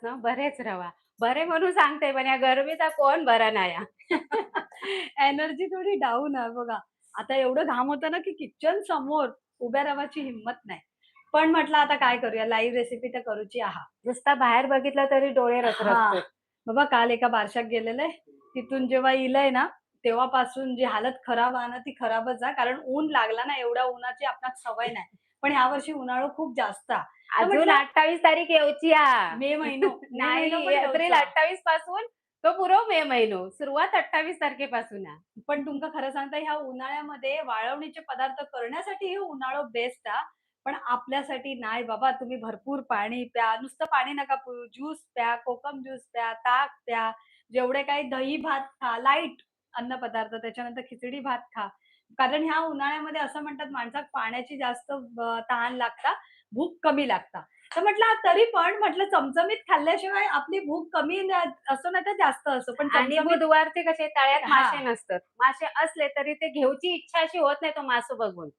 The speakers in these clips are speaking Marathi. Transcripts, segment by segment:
ना बरेच रवा. बरे म्हणून सांगते पण या गरमीचा कोण बरा नाही हा. एनर्जी थोडी डाऊन आहे बघा. आता एवढं घाम होतं ना, की किचन समोर उभ्या राहायची हिंमत नाही. पण म्हटलं आता काय करूया लाईव्ह रेसिपी तर करूची आहा. नुसता बाहेर बघितलं तरी डोळे हां. रखरखतात. बाबा काल एका बारशात गेलेले. तिथून जेव्हा इलंय ना, तेव्हापासून जी हालत खराब आहे ना, ती खराबच आहे. कारण ऊन लागला ना, एवढ्या उन्हाची आपणाक सवय नाही. पण ह्यावर्षी उन्हाळा खूप जास्त आहे. तर अजून म्हटलं 28 तारीख येऊची हा. मे महिनो नाही पण एप्रिल येऊचा. 28 पासून तो पुरो मे महिनो. सुरुवात 28 तारखेपासून हा. पण तुमका खरं सांगता ह्या उन्हाळ्यामध्ये वाळवणीचे पदार्थ करण्यासाठी हे उन्हाळं बेस्ट हा. पण आपल्यासाठी नाही बाबा. तुम्ही भरपूर पाणी प्या. नुसतं पाणी नका पिऊ. ज्यूस प्या, कोकम ज्यूस प्या, ताक प्या. जेवढे काही दही भात खा, लाईट अन्नपदार्थ. त्याच्यानंतर खिचडी भात खा. कारण ह्या उन्हाळ्यामध्ये असं म्हणतात माणसाक पाण्याची जास्त तहान लागता, भूक कमी लागता. तर म्हटलं तरी पण म्हटलं चमचमीत खाल्ल्याशिवाय आपली भूक कमी असो नाही तर जास्त असो, पण आणि चमचमीत बुधवारचे कसे तळ्यात मासे हां. नसतात. मासे असले तरी ते घेऊची इच्छा अशी होत नाही तो मासो बघून.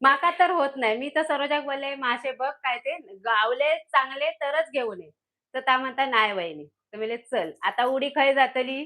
माका तर होत नाही. मी तर सरोजाक बोलले, "मासे बघ काय ते गावले चांगले तरच घेऊन ये." तर त्या म्हणतात, "नाही वहिनी." तर म्हणले, "चल आता उडी खय जातली?"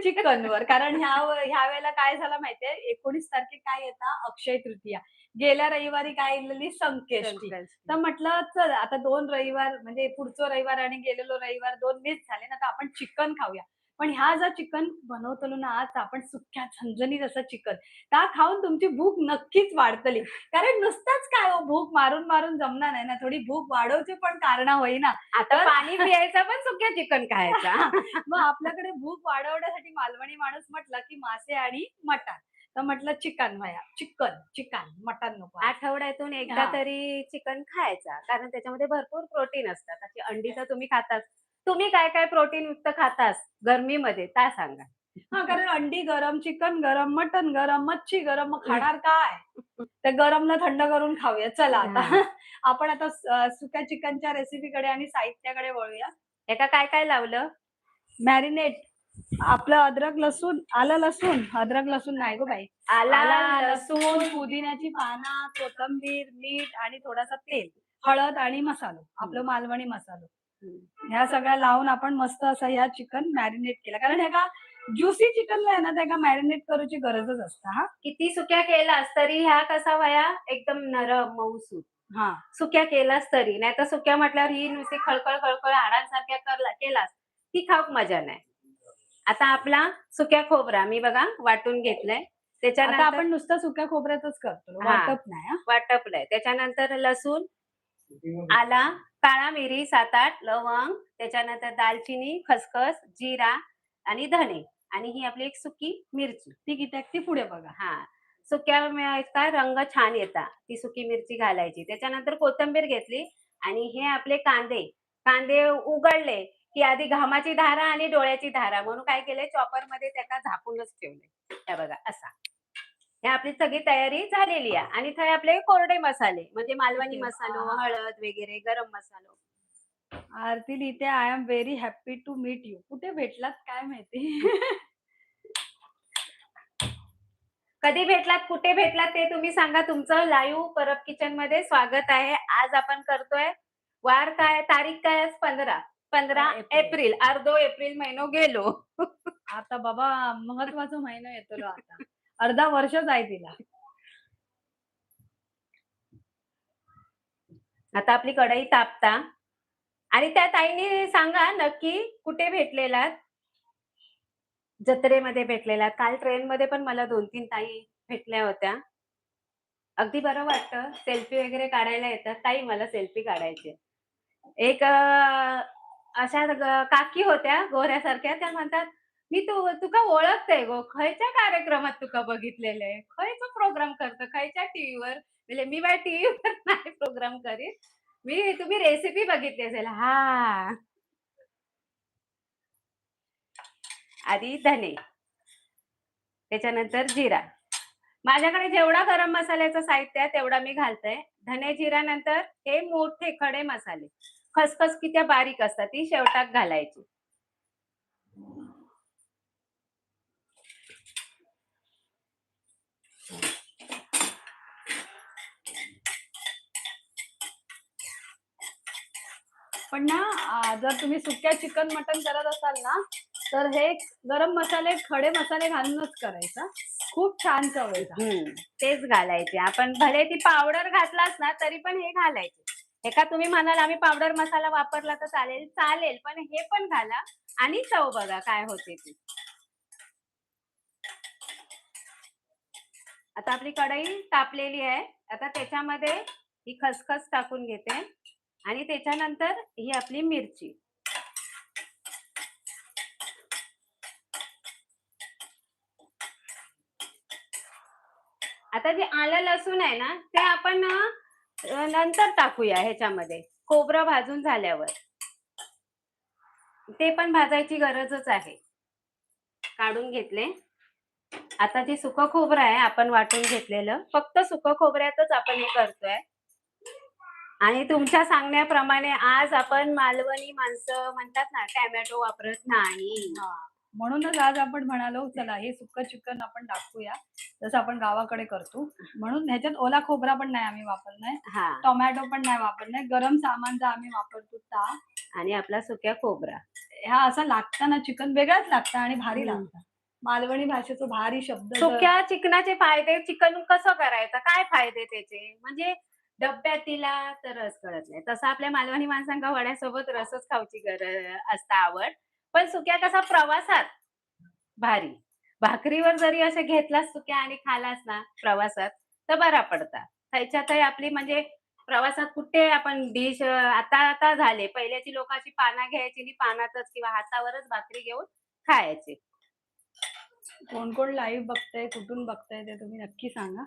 चिकनवर. कारण ह्या वेळेला काय झालं माहितीये 19 तारखेला काय येतं अक्षय तृतीया. गेल्या रविवारी काय इलेली संकष्टी. तर संकष्टी. म्हटलं चल आता 2 रविवार म्हणजे पुढचा रविवार आणि गेलेलो रविवार 2 मिस झाले ना, तर आपण चिकन खाऊया. पण ह्या जर चिकन बनवतलो ना आज आपण सुक्या झणझणीत असं चिकन. त्या खाऊन तुमची भूक नक्कीच वाढतली. कारण नुसतंच काय हो भूक मारून जमणार नाही ना. थोडी भूक वाढवची पण कारणं होईना. आता तर पाणी पियायचा पण सुक्या चिकन खायचा. मग आपल्याकडे भूक वाढवण्यासाठी मालवणी माणूस म्हटला, की मासे आणि मटण. तर म्हटलं चिकन व्हाया. चिकन, मटण नको आज. आठवड्यातून एकदा हां. तरी चिकन खायचा. कारण त्याच्यामध्ये भरपूर प्रोटीन असतात. अशी अंडी तर तुम्ही खाताच. तुम्ही काय-काय प्रोटीनयुक्त खातास गरमीमध्ये त्या सांगा? हां, कारण अंडी गरम, चिकन गरम, मटण गरम, मच्छी गरम. मग खाणार काय? त्या गरमला थंड करून खाऊया. चला आता हां. आपण आता सुक्या चिकनच्या रेसिपीकडे आणि साहित्याकडे वळूया. एका काय-काय लावलं? मॅरिनेट आपलं अद्रक, लसूण, आलं, लसूण, अद्रक, लसूण नाही गो बाई. आला, आला, लसूण, लसूण, पुदिन्याची पानं, कोथिंबीर, मीठ आणि थोडासा तेल, हळद आणि मसालो, हं, आपलं मालवणी मसालो. हं. ह्या सगळ्या लावून आपण मस्त असा ह्या चिकन मॅरिनेट केला. कारण ह्याका ज्युसी चिकनला आहे ना, त्याका मॅरिनेट करूची गरजच असते हां. किती सुक्या केलास तरी ह्या कसा व्हाया एकदम नरम, मऊसूत. हां. सुक्या केलास तरी. नाहीतर सुक्या म्हटल्यावर ही नुसती खळखळ हाडांसारख्या केलास, ती खाऊक मजा नाही. आता आपला सुक्या खोबरा मी बघा वाटून घेतलाय. आता त्याच्यानंतर आपण नुसतं सुक्या खोबऱ्याचंच करतो. हां, वाटप नाही हां. वाटपलंय. त्याच्यानंतर लसूण, आला, काळा मिरी 7-8, लवंग, त्याच्यानंतर दालचिनी, खसखस, जीरा आणि धणे आणि ही आपली एक सुकी मिरची. ती कित्याक ती पुढे बघा. हां. सुक्या काय रंग छान येतात. ती सुकी मिरची घालायची. त्याच्यानंतर कोथिंबीर घेतली आणि हे आपले कांदे, कांदे उघडले, की आधी घामाची धारा आणि डोळ्याची धारा म्हणून काय केलंय चॉपरमध्ये त्याला झाकूनच ठेवलंय. हे बघा असा. हे आपली सगळी तयारी झालेली आहे आणि ते आपले कोरडे मसाले म्हणजे मालवणी इथे मसालो, आहा! हळद वगैरे, गरम मसालो. आरती लिहिते, "I am very happy to meet you." कुठे भेटलात काय माहिती? कधी भेटलात, कुठे भेटलात ते तुम्ही सांगा. तुमचं लाईव्ह परब किचनमध्ये स्वागत आहे. आज आपण करतोय वार काय, तारीख काय आज 15. 15 एप्रिल. एप्रिल. अर्धो एप्रिल महिनो गेलो. आता बाबा महत्वाचा महिना येतलो आता. अर्धा वर्षच आहे तिला. आता आपली कढई तापता आणि त्या ताईंनी सांगा नक्की कुठे भेटलेलात? जत्रेमध्ये भेटलेलात. काल ट्रेनमध्ये पण मला 2-3 ताई भेटल्या होत्या. अगदी बरं वाटतं. सेल्फी वगैरे काढायला येतात. ताई मला सेल्फी काढायची आहे. एक अशा काकी होत्या गोऱ्यासारख्या त्या म्हणतात, "मी तुका ओळखते गो. खयच्या कार्यक्रमात तुका बघितलेलं आहे? खयचो प्रोग्राम करतो? खयच्या टीव्हीवर?" म्हणले, "मी बाय टीव्हीवर नाही प्रोग्राम करीत. तुम्ही रेसिपी बघितली असेल." "हां." आधी धने, त्याच्यानंतर जिरा. माझ्याकडे जेवढा गरम मसाल्याचं साहित्य आहे तेवढा मी घालते. धने, जिरा नंतर हे मोठे खडे मसाले. खसखस किती बारीक असतात ती शेवटाक घालायची. पण ना जर तुम्ही सुक्या चिकन मटन करत असाल ना, तर हे गरम मसाले, खडे मसाले घालूनच करायचा. खूप छान चव येतात. तेच घालायचे. आपण भले ती पावडर घातलास ना, तरी पण हे घालायचे. हे का तुम्ही म्हणाल आम्ही पावडर मसाला वापरला तर चालेल, चालेल. पण हे पण घाला आणि चव बघा काय होते ती. आता आपली कढई तापलेली आहे. आता त्याच्यामध्ये ही खसखस टाकून घेते आणि त्याच्यानंतर ही आपली मिरची. आता जे आलं लसूण आहे ना, ते आपण नंतर टाकूया ह्याच्यामध्ये. खोबरं भाजून झाल्यावर. ते पण भाजायची गरजच आहे. काढून घेतले. आता जे सुकं खोबरं आहे आपण वाटून घेतलेलं, फक्त सुकं खोबऱ्यातच आपण हे करतोय. आणि तुमच्या सांगण्याप्रमाणे आज आपण मालवणी माणसं म्हणतात ना, टोमॅटो वापरत नाही. म्हणूनच आज आपण म्हणालो चला हे सुक्क चिकन आपण टाकूया, जसं आपण गावाकडे करतो. म्हणून ह्याच्यात ओला खोबरा पण नाही आम्ही वापरलाय, टोमॅटो पण नाही वापरलाय, गरम सामान जे आम्ही वापरतो ता आणि आपला सुक्या खोबरा. हा असं लागतं ना, चिकन वेगळंच लागतं आणि भारी लागतं. मालवणी भाषेचा भारी शब्द सुक्या चिकनाचे फायदे, चिकन कसं करायचं, काय फायदे त्याचे, म्हणजे डब्यात दिला तर रस कळत नाही. तसं आपल्या मालवणी माणसांका वड्यासोबत रसच खाऊची असतं आवड. पण सुक्या कसा प्रवासात भारी. भाकरीवर जरी असं घेतलास सुक्या आणि खालास ना प्रवासात, तर बरा पडता. त्याच्यातही आपली म्हणजे प्रवासात कुठे आपण डिश आता आता झाले. पहिल्याची लोक अशी पाना घ्यायची आणि पानातच किंवा हातावरच भाकरी घेऊन खायचे. कोण कोण लाईव्ह बघताय, कुठून बघताय ते तुम्ही नक्की सांगा.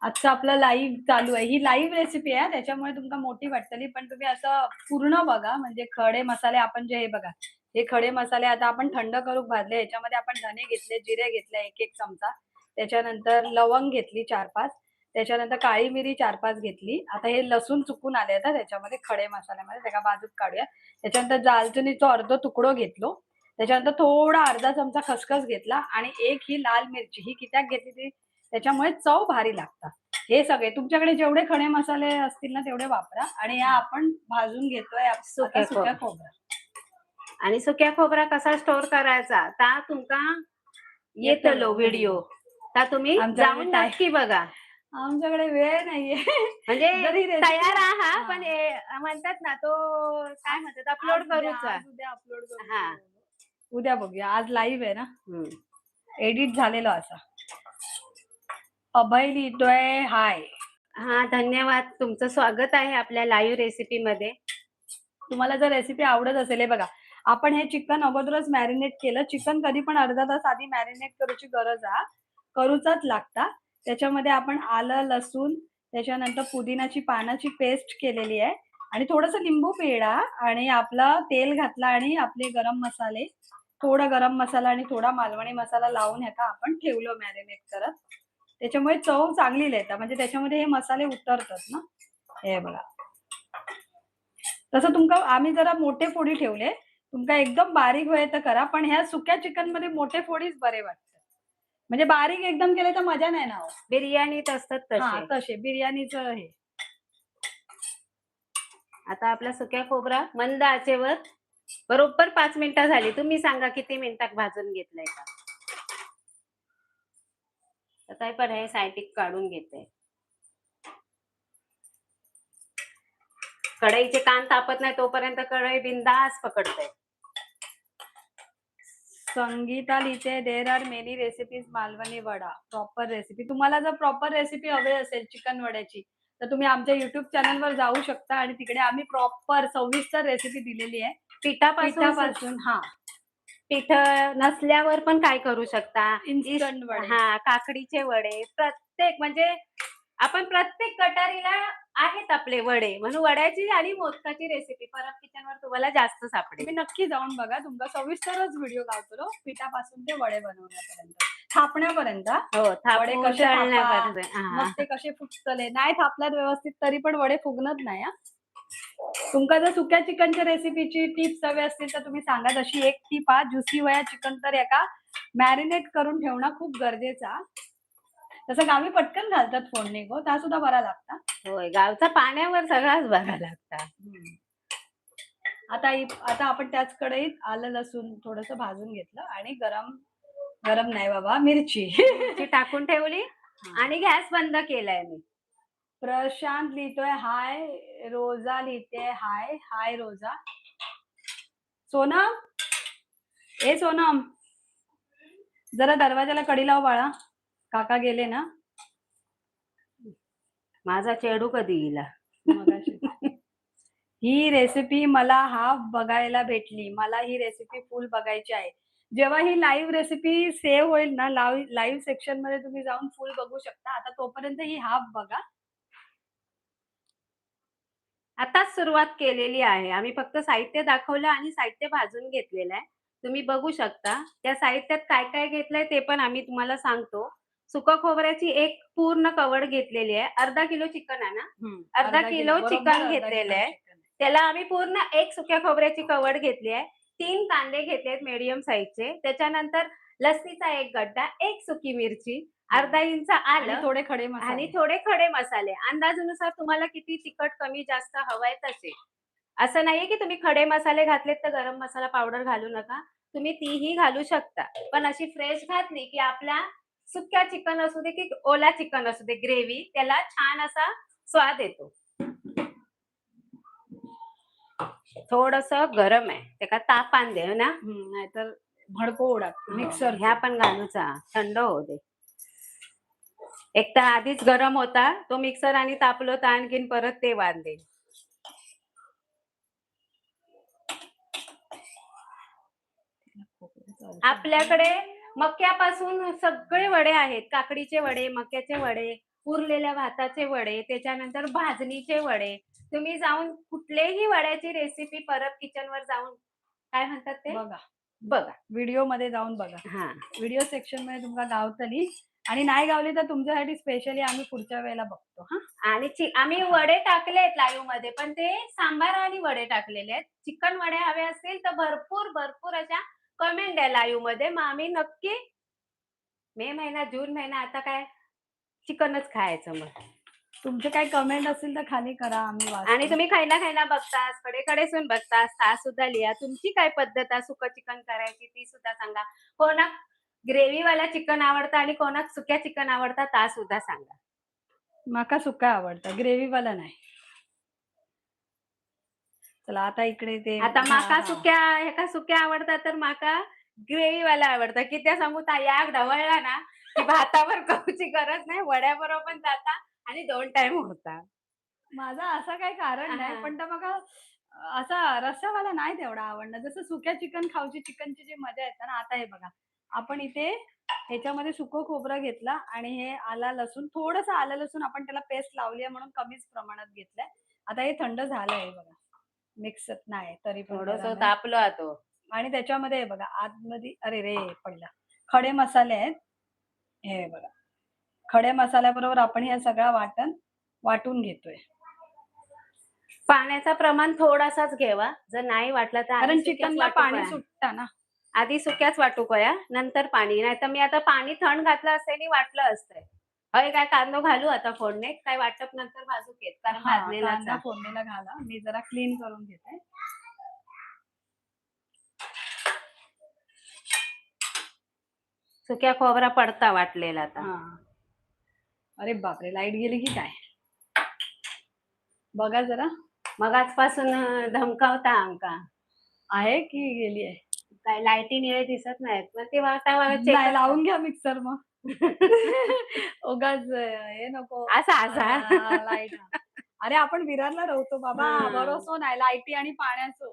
आजचं आपलं लाईव्ह चालू आहे. ही लाईव्ह रेसिपी आहे, त्याच्यामुळे तुमका मोठी वाटतली, पण तुम्ही असं पूर्ण बघा. म्हणजे खडे मसाले आपण जे हे बघा, हे खडे मसाले आता आपण थंड करून भाजले. ह्याच्यामध्ये आपण धने घेतले, जिरे घेतले 1-1 चमचा. त्याच्यानंतर लवंग घेतली 4-5. त्याच्यानंतर काळी मिरी 4-5 घेतली. आता हे लसूण चुकून आले आता त्याच्यामध्ये खडे मसाल्यामध्ये, त्याला बाजूत काढूया. त्याच्यानंतर दालचिनीचा अर्धा तुकडो घेतलो. त्याच्यानंतर थोडा अर्धा चमचा खसखस घेतला आणि एक ही लाल मिरची. ही कित्याक घेतली ती त्याच्यामुळे चव भारी लागतात. हे सगळे तुमच्याकडे जेवढे खडे मसाले असतील ना तेवढे वापरा आणि या आपण भाजून घेतोय सुक्या खोबरा. आणि सुक्या खोबरा कसा स्टोर करायचा ता तुमका येतलो व्हिडिओ. ता तुम्ही जाऊन नक्की बघा. आमच्याकडे वेळ नाहीये. म्हणजे तयार आहात पण म्हणतात ना तो काय म्हणतात अपलोड करूचा. उद्या अपलोड करू. उद्या बघूया. आज लाईव्ह आहे ना. एडिट झालेला असा. अभय लिहितोय हाय. हा धन्यवाद. तुमचं स्वागत आहे आपल्या लाईव्ह रेसिपी मध्ये. तुम्हाला जर रेसिपी आवडत असेल, हे बघा आपण हे चिकन अगोदरच मॅरिनेट केलं. चिकन कधी पण अर्धा तास आधी मॅरिनेट करूची गरज आहे. करूचाच लागता. त्याच्यामध्ये आपण आलं, लसूण, त्याच्यानंतर पुदिनाची पानाची पेस्ट केलेली आहे आणि थोडंसं लिंबू पिळा आणि आपला तेल घातला आणि आपले गरम मसाले, थोडा गरम मसाला आणि थोडा मालवणी मसाला लावून ह्याचा आपण ठेवलं मॅरिनेट करत. त्याच्यामुळे चव चांगली येतात. म्हणजे त्याच्यामध्ये हे मसाले उतरतात ना. हे बघा. तसं तुमका आम्ही जरा मोठे फोडी ठेवले. तुमका एकदम बारीक होय तर करा, पण ह्या सुक्या चिकन मध्ये मोठे फोडीच बरे वाटतात. म्हणजे बारीक एकदम केले तर मजा नाही ना. बिर्याणीत असतात तसे. तसे बिर्याणीचं हे. आता आपला सुक्या खोबरा मंद आचेवर बरोबर 5 मिनिटं झाली. तुम्ही सांगा किती मिनिटात भाजून घेतलंय का. आता पण हे सायटिक काढून घेते. कढईचे कान तापत नाही तोपर्यंत कढई बिंदास पकडते. संगीता लिहिते there are many recipes Malvani vada. Proper recipe. तुम्हाला जर प्रॉपर रेसिपी हवी असेल चिकन वड्याची तर तुम्ही आमच्या युट्यूब चॅनलवर जाऊ शकता आणि तिकडे आम्ही प्रॉपर सविस्तर रेसिपी दिलेली आहे. पिठापासून पीठ नसल्यावर पण काय करू शकता. इन्स्टंट वडे. काकडीचे वडे प्रत्येक म्हणजे आपण प्रत्येक गटारीला आहेत आपले वडे. म्हणून वड्याची आणि मोदकाची रेसिपी परत किचनवर तुम्हाला जास्त सापडेल. तुम्ही नक्की जाऊन बघा. तुमचा सविस्तरच व्हिडिओ लावतो पिठापासून ते वडे बनवण्यापर्यंत, थापण्यापर्यंत. वडे कसे मग ते कसे फुगतले नाही थापल्यात व्यवस्थित तरी पण वडे फुगणत नाही. तुमका जर सुक्या चिकनच्या रेसिपीची टिप्स हवी असतील तर तुम्ही सांगा. तशी एक टीप ज्युसी वया चिकन तर एका मॅरिनेट करून ठेवणं खूप गरजेचं. तसं गावी पटकन घालतात फोडणी गो, त्या सुद्धा बरा लागता. होय, गावचा पाण्यावर सगळाच बरा लागता. हम्म. आता आपण त्याच कढईत आलं लसूण थोडंसं भाजून घेतलं आणि गरम गरम नाही बाबा, मिरची. मिरची टाकून ठेवली आणि गॅस बंद केलाय मी. प्रशांत लिहितोय हाय, रोजा लिहिते हाय, हाय रोजा. सोनम, ए सोनम, जरा दरवाजाला कडी लाव बाळा. काका गेले ना माझा चेडू कधी येईल? मगाशी. ही रेसिपी मला हाफ बघायला भेटली. मला ही रेसिपी फुल बघायची आहे. जेव्हा ही लाईव्ह रेसिपी सेव्ह होईल ना, लाईव्ह सेक्शन मध्ये तुम्ही जाऊन फुल बघू शकता. आता तोपर्यंत ही हाफ बघा. आताच सुरुवात केलेली आहे. आम्ही फक्त साहित्य दाखवलं आणि साहित्य भाजून घेतलेलं आहे. तुम्ही बघू शकता. त्या साहित्यात काय-काय घेतलंय ते पण आम्ही तुम्हाला सांगतो. सुकं खोबऱ्याची एक पूर्ण कवड घेतलेली आहे. अर्धा किलो चिकन आहे ना? अर्धा किलो बरोबर चिकन अर्धा घेतलेलं किलो आहे. चिकन आहे. त्याला आम्ही पूर्ण एक सुक्या खोबऱ्याची कवड घेतली आहे. 3 कांदे घेतलेत मीडियम साइजचे. त्याच्यानंतर लसणीचा एक गड्डा, एक सुकी मिरची, अर्धा इंच आणि आलं थोडे खडे आणि मसाले. थोडे खडे मसाले. अंदाजानुसार तुम्हाला किती तिखट कमी जास्त हवंय तसे. असं नाहीये की तुम्ही खडे मसाले घातलेत तर गरम मसाला पावडर घालू नका. तुम्ही तीही घालू शकता. पण अशी फ्रेश घातली की आपला सुक्या चिकन असू दे की ओला चिकन असू दे ग्रेव्ही त्याला छान असा स्वाद येतो. थोडंसं गरम आहे. त्याला ताप आण दे ना. नाहीतर भडको उडत मिक्सर. ह्या पण घालूचा थंड होऊ दे. एक तर आधीच गरम होता तो मिक्सर आणि तापलो तर आणखीन परत ते वांदे. आपल्याकडे मक्यापासून सगळे वडे आहेत. काकडीचे वडे, मक्याचे वडे, उरलेल्या भाताचे वडे, त्याच्यानंतर भाजणीचे वडे. तुम्ही जाऊन कुठलेही वड्याची रेसिपी परत किचनवर जाऊन काय म्हणतात ते बघा, बघा. व्हिडिओ मध्ये जाऊन बघा. हा. व्हिडिओ सेक्शन मध्ये तुम्हाला गावतली आणि नाही गावली तर तुमच्यासाठी स्पेशली आम्ही पुढच्या वेळेला बघतो. हा, आणि आम्ही वडे टाकलेत लाईव्ह मध्ये पण ते सांबार आणि वडे टाकलेले आहेत. चिकन वडे हवे असतील तर भरपूर भरपूर अशा कमेंट द्या लाईव्ह मध्ये. मग आम्ही नक्की मे महिना जून महिना आता काय चिकनच खायचं मग. तुमचे काही कमेंट असतील तर खाली करा, आम्ही आणि वाचतो. तुम्ही खायला खायला बघतास कडे सून बघतास ता सुद्धा लिहा. तुमची काय पद्धत आहे सुकं चिकन करायची ती सुद्धा सांगा. कोणाक ग्रेव्ही वाला चिकन आवडतं आणि कोणाक सुक्या चिकन आवडतं ता सुद्धा सांगा. माका सुका आवडतं, ग्रेव्ही वाला नाही. चला आता इकडे ते आता माका सुक्या आवडतात तर माका ग्रेव्ही वाला आवडतं. किती सांगू ता याक ढवळला ना की भातावर करूची गरज नाही वड्याबरोबर पण जाता आणि 2 टाइम होता. माझा असं काही कारण नाही, हा. पण तर मग असा रस्सावाला नाही तेवढा आवडणार. जसं सुक्या चिकन खाऊची चिकनची जी मजा येते ना, आता हे बघा. आपण इथे ह्याच्यामध्ये सुकं खोबरं घेतलं आणि हे आला लसूण, थोडंसं आलं लसूण आपण त्याला पेस्ट लावली आहे म्हणून कमीच प्रमाणात घेतलंय. आता हे थंड झालंय बघा. मिक्सर नाही तरी पण थोडस गरम आहे. तापलो तो. आणि त्याच्यामध्ये हे बघा आतमध्ये अरे रे पडला. खडे मसाले आहेत. हे बघा. खडे मसाल्याबरोबर आपण हे सगळं वाटून घेतोय. पाण्याचं प्रमाण थोडासाच घ्यावा. जर नाही वाटलं तर आधी कारण सुक्याच चिकनला वाटू पाणी कया. सुटतं ना. आधी सुक्याच वाटू कया नंतर पाणी. नाहीतर मी आता पाणी थंड घातलं असतं आणि वाटलं असतंय. होय काय कांदो घालू आता फोडणीत काय वाटप नंतर भाजूक येत कारण भाजलेलाच कांदा आहे. फोडणीला घाला. मी जरा क्लीन करून घेते. सुक्या खोबरा पडता वाटलेला आता. हां. अरे बापरे! लाईट गेली की काय? बघा जरा. मग आजपासून धमकावता आमका. आहे की गेली आहे? काय लाईटी निळे दिसत नाहीत. मग ते वाटा नाही चेक लावून घ्या मिक्सर मग. उगाच हे नको. असा. लाईट. अरे आपण विरारला राहतो बाबा. हं. भरोसा नाही लाईटी आणि पाण्याचं.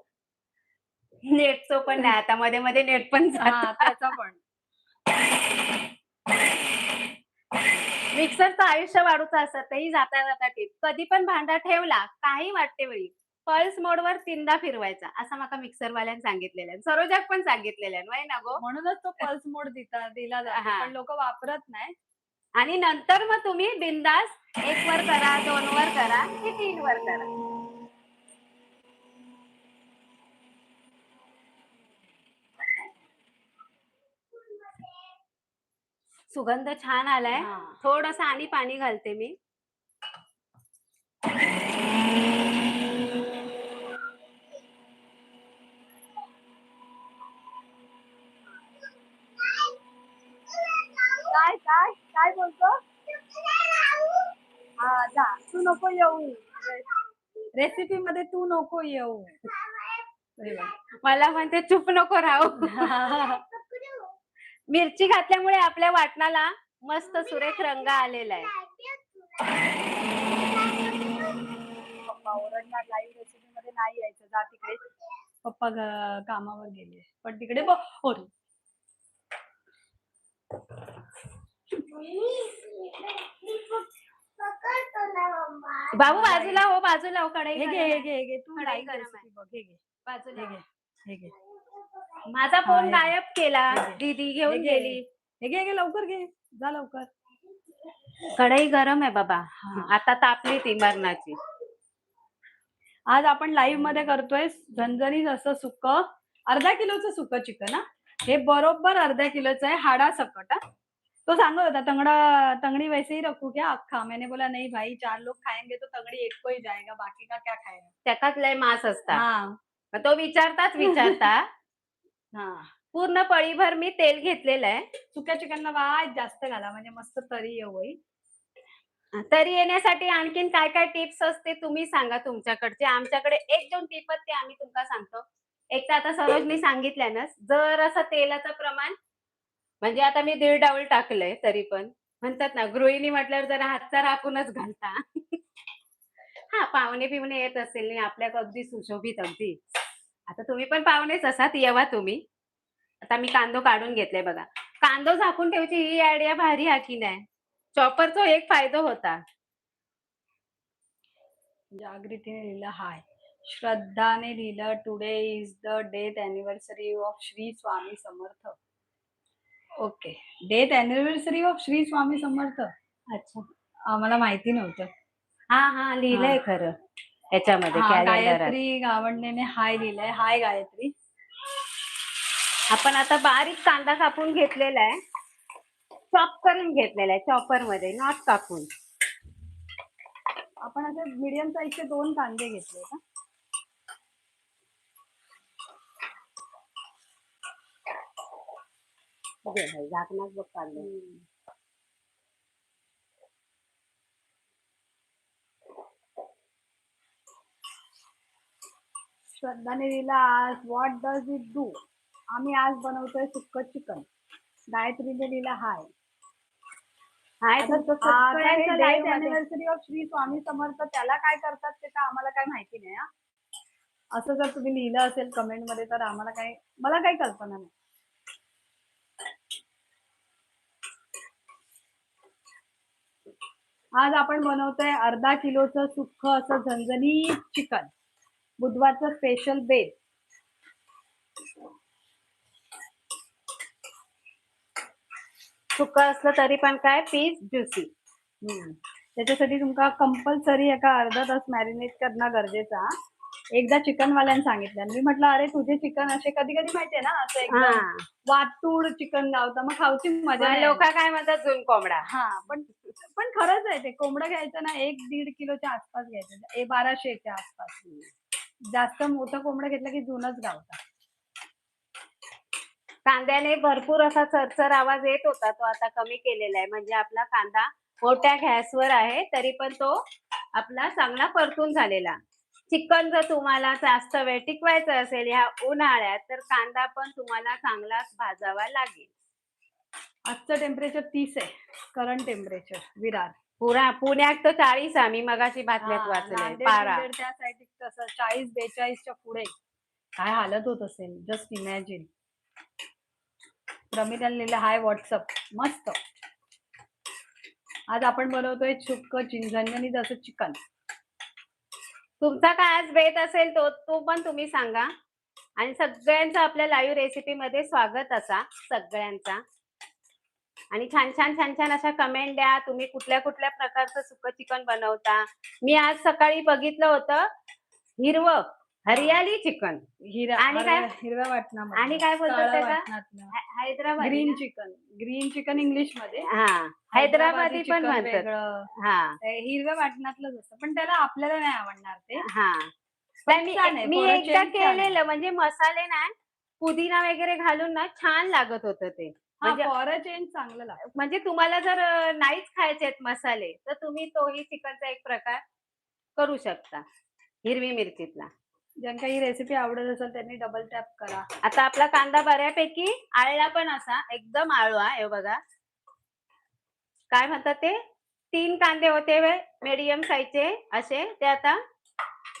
नेटचं पण नाही आता मध्ये नेट पण हां, जातं. त्याचा पण. मिक्सरचं आयुष्य वाढूचं असतं तेही जाता जाता टिप. कधी पण भांडा ठेवला काही वाटते वेळी पल्स मोडवर 3दा फिरवायचा असं माका मिक्सरवाल्यानं सांगितलेलं आहे. सरोजाक पण सांगितलेलं आहे व्हय ना गो? म्हणूनच तो पल्स मोड दिला जातो. हां. पण लोकं वापरत नाही. आणि नंतर मग तुम्ही बिंदास 1 वर करा, 2 वर करा की 3 वर करा. सुगंध छान आलाय. हा. थोडंसं आणि पाणी घालते मी. काय काय काय बोलतो? हा जा, तू नको येऊ. रेसिपी मध्ये तू नको येऊ. अरे वा. मला म्हणते चुप नको राहू. मिरची घातल्यामुळे आपल्या वाटणाला मस्त सुरेख रंग आलेला आहे. पप्पा ओरडणार, लाईव्ह रेसिपी मध्ये नाही यायचं, जा तिकडे. पप्पा कामावर गेले, पण तिकडे अरे. बाबू बाजूला हो, बाजूला हो. कढई हे घे गरम हे आहे. घे हे घे, तू कढई लाईव्ह गरम आहे. रेसिपी बघ. हे घे बाजूला हे हो. घे हे घे. माझा हा, फोन हे घे. गायब केला. हे घे. दीदी हे घेऊन घे गेली. हे घे हे घे, लवकर घे, जा लवकर. कढई गरम आहे बाबा. हा. आता तापली ती मरणाची. आज आपण लाईव्ह मध्ये करतोय झणझणीत असं सुक्क, अर्धा किलोचं सुक्क चिकन. हे बरोबर अर्धा किलोचं आहे, हाडा सकट. तो सांगत होता तंगड़ी वैसे ही रखू क्या अख्खा. मैंने बोला नहीं भाई, 4 लोग खाएंगे तो तंगड़ी एक को ही जाएगा, बाकी का क्या खाएगा. त्याच्यात लय मांस असता. हा मग तो विचारता हा. पूर्ण पळीभर मी तेल घेतलेलं आहे. सुक्या चिकनला वाय जास्त घाला, म्हणजे मस्त तरी येऊ. तरी येण्यासाठी आणखीन काय काय टिप्स असते तुम्ही सांगा तुमच्याकडचे. आमच्याकडे 1-2 टिप आहेत ते आम्ही तुम्हाला सांगतो. एक तर आता सरोजनी सांगितल्यानंच जर असं तेलाचं प्रमाण, म्हणजे आता मी 1.5 डाऊल टाकलंय, तरी पण म्हणतात ना गृहिणी म्हटल्यावर जरा हातचा राखूनच घालता. हा, पाहुणे पिवणे येत असेल नाही आपल्या अगदी सुशोभित अगदी. आता तुम्ही पण पाहुणेच असात, येवा तुम्ही. आता मी कांदो काढून घेतलाय बघा. कांदो झाकून ठेवची ही आयडिया भारी हा की नाही. चॉपरचा एक फायदा होता. जागृतीने लिहिलं हाय. श्रद्धाने लिहिलं today is the death anniversary of Shri Swami Samarth. Okay, death anniversary of Shri Swami Samarth. अच्छा, आम्हाला माहिती नव्हतं. हा लिहिलंय खरं याच्यामध्ये कॅलेंडरात. गायत्री गावंडेने हाय लिहिलंय. हाय गायत्री. आपण आता बारीक कांदा कापून घेतलेला आहे, चॉप करून घेतलेला आहे चॉपर मध्ये, नॉट कापून. आपण असे मीडियम साईजचे 2 कांदे घेतले का. झाकणात बघ कांदे. श्रद्धाने लिहिलं आज व्हॉट डज इट डू. आम्ही आज बनवतोय सुक्क चिकन. गायत्रीने लिहिलं हाय. Death anniversary of Shri Swami समर्थ, त्याला काय करतात ते तर आम्हाला काय माहिती नाही. असं जर तुम्ही लिहिलं असेल कमेंट मध्ये तर मला काही कल्पना नाही. आज आपण बनवतोय अर्धा किलोचं सुक्क असं झणझणीत चिकन. बुधवारचं स्पेशल बेत. सुक्क असलं तरी पण काय पीस ज्युसी. त्याच्यासाठी तुमका कंपल्सरी एका अर्धा तास मॅरिनेट करणं गरजेचा. एकदा चिकन वाल्याने सांगितलं, मी म्हटलं अरे तुझे चिकन असे कधी कधी माहितीये ना असं एकदम वातूड चिकन लावता, मग खाऊची मजा नाही. लोक काय म्हणतात जुन कोंबडा. हा, पण खरंच आहे ते. कोंबडं घ्यायचं ना 1-1.5 किलोच्या आसपास घ्यायचं, 1200च्या आसपास. जास्त मोठं कोंबडं घेतलं की जुनच गावतात. कांद्याने भरपूर असा चरचर आवाज येत होता, तो आता कमी केलेला आहे. म्हणजे आपला कांदा मोठ्या गॅसवर आहे तरी पण तो आपला चांगला परतून झालेला. चिकन जर तुम्हाला जास्त वेळ टिकवायचं असेल ह्या उन्हाळ्यात तर कांदा पण तुम्हाला चांगलाच भाजावा लागेल. आजचं टेम्परेचर 30 आहे, करंट टेम्परेचर विरार. पुण्यात तर 40. आम्ही मगाशी बातम्यात वाचलंय. पारा त्या साईड कसं 40-42च्या पुढे काय हालत होत असेल, जस्ट इमॅजिन. प्रमिताने लिहिलं हाय व्हॉट्सअप. मस्त. आज आपण बनवतोय सुक्क झणझणीत असं चिकन. तुमचा काय आज बेत असेल तो पण तुम्ही सांगा. आणि सगळ्यांचं आपल्या लाईव्ह रेसिपी मध्ये स्वागत असा सगळ्यांचा. आणि छान छान अशा कमेंट द्या. तुम्ही कुठल्या प्रकारचं सुक्क चिकन बनवता. मी आज सकाळी बघितलं होतं हिरवं हरियाली चिकन. आणि काय हिरव्या आणि वाटणामध्ये, काय बोलतात काळ्या त्याला? वाटणातलं. हैदराबादी ग्रीन ना? चिकन, ग्रीन चिकन इंग्लिश मध्ये, हा, हैदराबादी हैदराबादी पण चिकन म्हणतात. वेगळं. हा हिरव्या वाटणातलंच असतं, पण त्याला आपल्याला नाही आवडणार ते. हा. पण नाही, छान आहे, मी फॉर अ एकदा चेंज छान आहे. केलेलं म्हणजे मसाले नाही, पुदिना वगैरे घालून ना छान लागत होतं ते. हा, म्हणजे फॉर अ चेंज चांगलं लागतं. म्हणजे तुम्हाला जर नाहीच खायचे आहेत मसाले, तर तुम्ही तोही चिकनचा एक प्रकार करू शकता हिरवी मिरचीतला. ज्यांना ही रेसिपी आवडत असेल त्यांनी डबल टॅप करा. आता आपला कांदा बऱ्यापैकी आळला पण असा एकदम आळवा हे बघा. काय म्हणतात ते, 3 कांदे होते मीडियम साईजचे असे, ते आता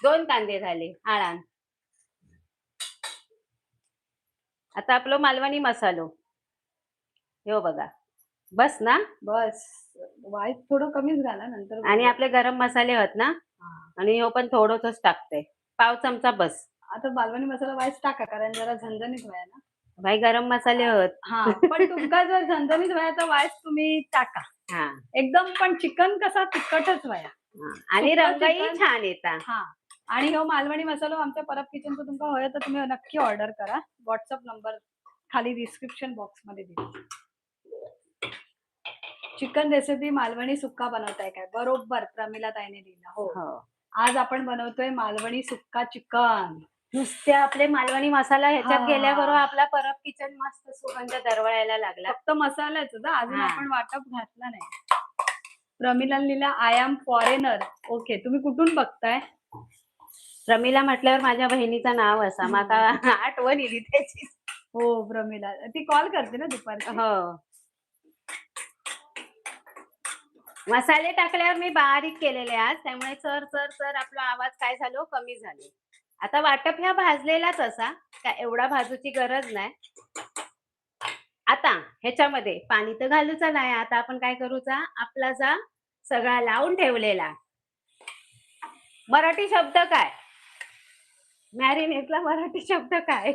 2 कांदे झाले आळान. आता आपलं मालवणी मसालो हे बघा, बस ना. बस, वाईट थोडं कमीच घाला नंतर आणि बघू. आपले गरम मसाले आहेत ना, हा. आणि हो पण थोडंच टाकते, पाव चमचा बस. आता मालवणी मसाला वाईट टाका, कारण जरा झणझणीत व्हाय ना. भाई गरम मसाले होत. हा, पण तुमका जर झणझणीत व्हाय तर वाईट तुम्ही टाका हा, एकदम, पण चिकन कसा तिखटच व्हाया. हा. आणि सुक्कं रंगही चिकन. छान येतात. हा, आणि हो मालवणी मसाला आमच्या परब किचनचा तुमका हवं तर तुम्ही नक्की ऑर्डर करा. व्हॉट्सअप नंबर खाली डिस्क्रिप्शन बॉक्स मध्ये दिला. चिकन रेसिपी मालवणी सुक्का बनवताय काय? बरोबर, प्रमिला ताईने दिला. हो, हो, आज आपण बनवतोय मालवणी सुक्का चिकन. नुसते आपले मालवणी मसाला ह्याच्यात हा. गेल्याबरोबर आपला परब किचन मस्त सुगंध दरवळायला लागला. फक्त मसालाच होता, अजून हा. आपण वाटप घातला नाही. प्रमिला लिहिला आय एम फॉरेनर. ओके, तुम्ही कुठून बघताय? प्रमिला म्हटल्यावर माझ्या बहिणीचं नाव असा, मग आता आठवण येईल त्याची. हो, प्रमिला ती कॉल करते ना दुपारची. हो. मसाले टाकल्यावर मी बारीक केलेले आज, त्यामुळे चर चर चर आपला आवाज काय झालो कमी झालो. आता वाटप ह्या भाजलेलाच असा, काय एवढा भाजूची गरज नाही. आता ह्याच्यामध्ये पाणी तर घालूचा नाही. आता आपण काय करूचा, आपला जा सगळा लावून ठेवलेला मराठी शब्द काय, मॅरिनेटला मराठी शब्द काय?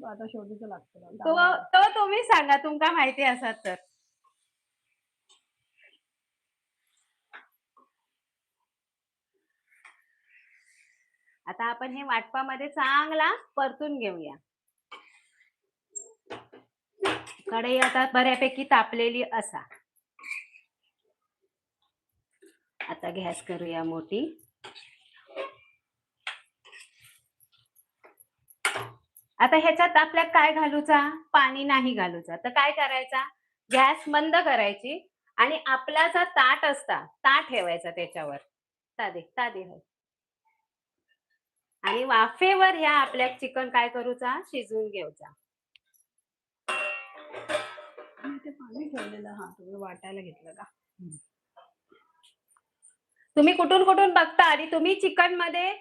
आता शोधूच लागतं. तो तो तुम्ही सांगा, तुमका माहिती असत तर. आता आपण हे वाटपामध्ये चांगला परतून घेऊया. कढई आता बऱ्यापैकी तापलेली असा. आता गॅस करूया मोठी. आता ह्याच्यात आपल्या काय घालूचा, पाणी नाही घालूचा. तर काय करायचा, गॅस मंद करायची आणि आपला जो ताट असता ताट ठेवायचा त्याच्यावर, तादे तादे हो, आणि वाफेवर ह्या आपल्या चिकन काय करूचा, शिजवून घेऊचा. ते पाणी ठेवलेलं, हा तुम्ही वाटायला घेतलं का? तुम्ही कुठून कुठून बघता आणि तुम्ही चिकन मध्ये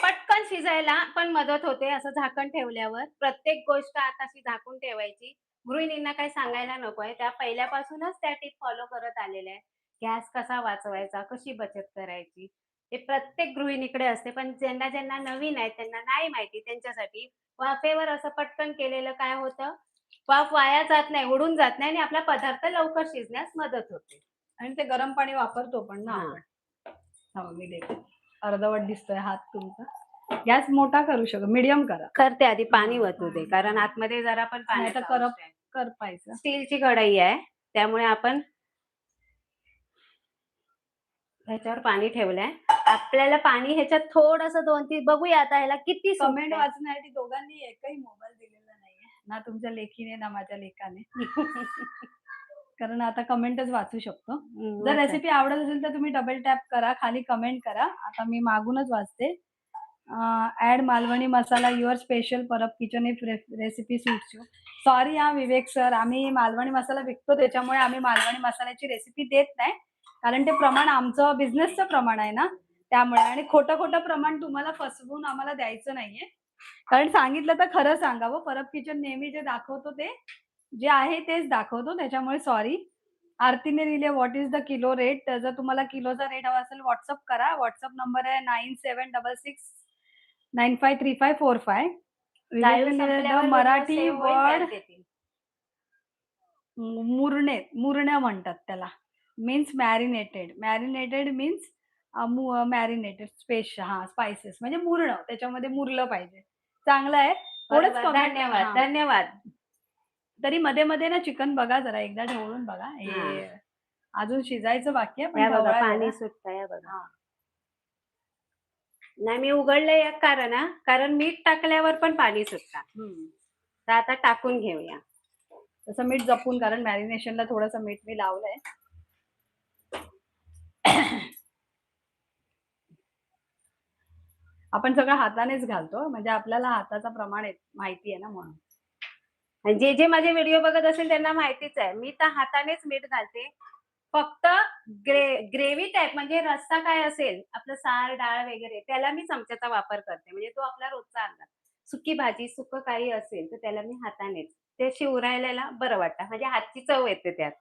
पटकन शिजायला पण मदत होते असं झाकण ठेवल्यावर. प्रत्येक गोष्ट आता अशी झाकून ठेवायची. गृहिणींना काही सांगायला नकोय, त्या पहिल्यापासूनच त्या टिप फॉलो करत आलेल्या आहे. गॅस कसा वाचवायचा, कशी बचत करायची, हे प्रत्येक गृहिणीकडे असते. पण ज्यांना ज्यांना नवीन आहे त्यांना नाही माहिती, त्यांच्यासाठी वाफेवर असं पटकन केलेलं काय होतं, वाफ वाया जात नाही, उडून जात नाही, आणि आपला पदार्थ लवकर शिजण्यास मदत होते. आणि ते गरम पाणी वापरतो पण ना हा. आपण. हा, मी देते. अर्धवट दिसतोय हात तुमचा. गॅस मोठा करू शकतो, मीडियम करा. करते आधी पाणी वतू दे, कारण आतमध्ये जरा पण नाही तर पाण्याचा करपायचं. स्टीलची कढई आहे, त्यामुळे आपण ह्याच्यावर पाणी ठेवलंय. आपल्याला पाणी ह्याच्यात थोडस 2-3 बघूया आता ह्याला किती कमेंट सुटतंय. वाचण्यासाठी दोघांनी एकही मोबाईल दिलेला नाहीये, ना तुमच्या लेखीने ना माझ्या लेखाने. कारण आता कमेंटच वाचू शकतो. जर रेसिपी आवडत असेल तर तुम्ही डबल टॅप करा, खाली कमेंट करा. आता मी मागूनच वाचते. Add Malvani masala your special Parab kitchen if recipe suits you. Sorry हा विवेक सर, आम्ही मालवणी मसाला विकतो त्याच्यामुळे आम्ही मालवणी मसाल्याची रेसिपी देत नाही, कारण ते प्रमाण आमचं बिझनेसचं प्रमाण आहे ना, त्यामुळे. आणि खोटं खोटं प्रमाण तुम्हाला फसवून आम्हाला द्यायचं नाहीये, कारण सांगितलं तर खरं सांगावं. परब किचन नेहमी जे दाखवतो ते जे आहे तेच दाखवतो, त्याच्यामुळे सॉरी. आरतीने लिहिले what is the kilo rate. जर तुम्हाला किलोचा रेट हवा असेल व्हॉट्सअप करा. व्हॉट्सअप नंबर आहे 9766953545. विवेकने लिहिलं द मराठी वर्ड मुरणे म्हणतात त्याला, means marinated. Marinated means marinated spices म्हणजे मुरणं, त्याच्यामध्ये मुरलं पाहिजे. चांगलं आहे. थोडंच बरोबर. कमी धन्यवाद, धन्यवाद. तरी मध्ये-मध्ये ना चिकन बघा जरा एकदा ढवळून बघा. हां. हे अजून शिजायचं बाकी आहे, पण हे बघा ढवळा जरा. पाणी सुटतंय हे बघा. हां. नाही मी उघडलंय एक कारण हां, कारण मीठ टाकल्यावर पण पाणी सुटतं. हं. तर आता टाकून घेऊया. तसं मीठ जपून कारण मॅरिनेशनला थोडंसं मीठ मी लावलंय. आपण सगळं हातानेच घालतो म्हणजे आपल्याला हाताचं प्रमाण माहिती आहे ना म्हणून. आणि जे माझे व्हिडिओ बघत असेल त्यांना माहितीच आहे. मी तर हातानेच मीठ घालते. फक्त ग्रेव्ही टाइप म्हणजे रस्सा काय असेल, आपलं सार, डाळ वगैरे त्याला मी चमच्याचा वापर करते. म्हणजे तो आपला रोजचा अंदाज. सुकी भाजी, सुकं काही असेल तर त्याला मी हातानेच. ते शिवरायला बरं वाटतं. म्हणजे हातची चव येते त्यात.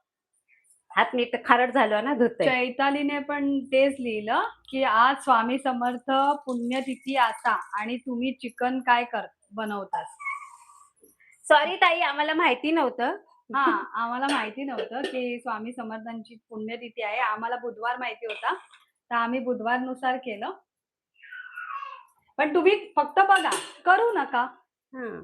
हात नीट खारट झालं ना धुतंय. चैतालीने पण तेच लिहिलं, की आज स्वामी समर्थ पुण्यतिथी आता आणि तुम्ही चिकन काय बनवतास? सॉरी ताई आम्हाला माहिती नव्हतं. हां, आम्हाला माहिती नव्हतं, की स्वामी समर्थांची पुण्यतिथी आहे. आम्हाला बुधवार माहिती होता. तर आम्ही बुधवारनुसार केलं. पण तुम्ही फक्त बघा, करू नका. हं.